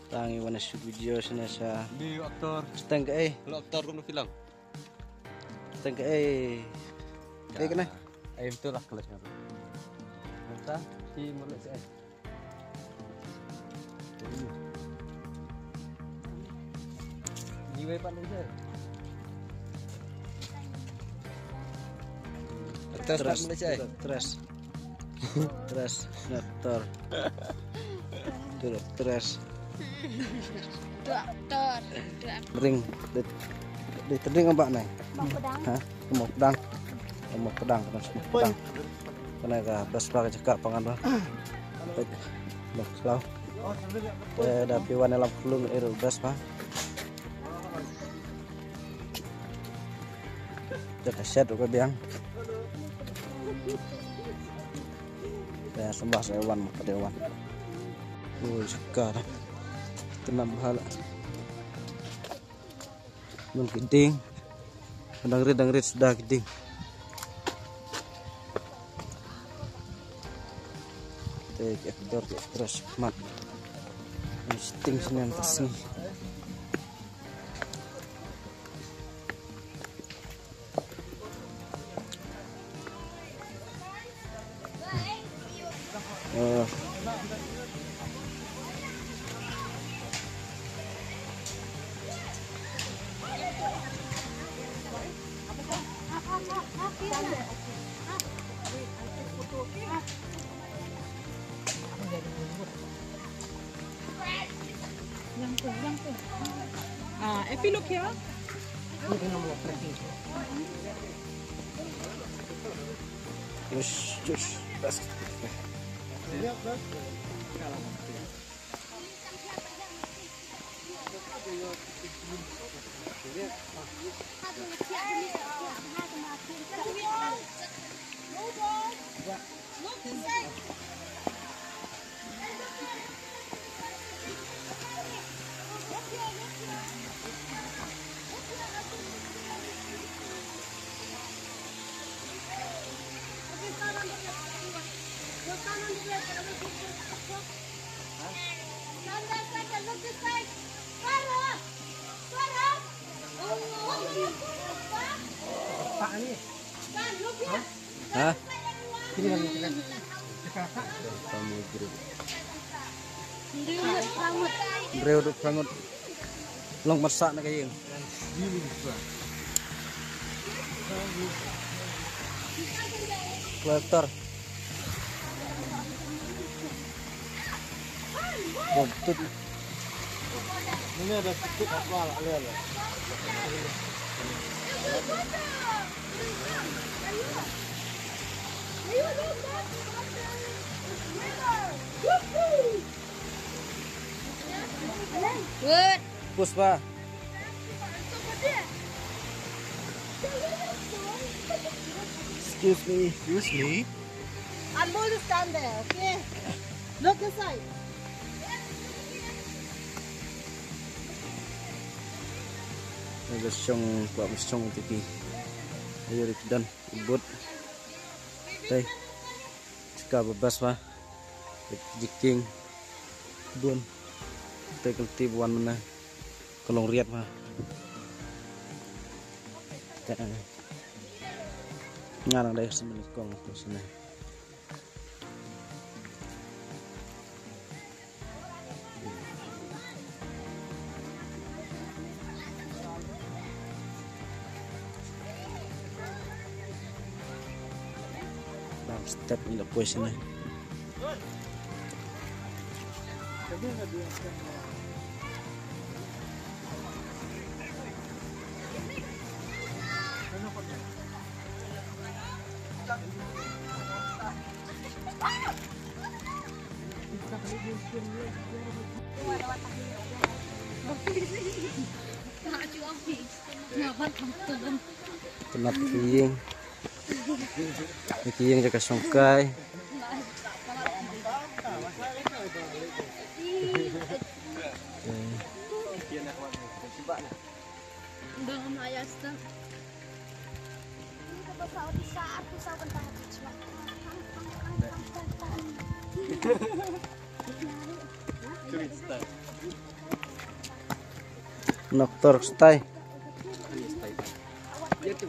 Tangi wana shoot video sana siya. Di aktor. Setengah Lo aktor kuno film. setengah Baik na. Ayam tu lah kelasnya. Masa si mulai saya. Di way pandang saya. Terus terus motor. Terus Dokter. ring di terding mbak nih. Mau pedang. Hah? Mau pedang kan semua pedang. Karena ka bespa ka cakap pangan ba. Baik. Loh, selaw. Ada piwan dalam kulung iru bespa. Jaga set ko biang. Ya sembah sewan maka dewan. Sekarang tenang bahala. Menggiting. Dangrit sudah giting. Ekdor terus mat. Sting sini atas nih. If you look here, Just best. Hah? Rambut banget. Long masak na kayo. Kolektor. Botut. Ini ada sedikit apa lihat. Good. Puspa. Excuse me. I'm going to stand there, okay? Look aside. Ada syong TV. Ayo dan ibut. Teh. Jika bebas pa. Jiking. Bun. Teh kelti buan mana. Kolong riat mah. Ngarang deh semenit kong terus ini. Step ini puas ini. Kenap kiying. Kiying jaga songkai. Udah ayas tuh. Cerita. Noctor stay. Dia tuh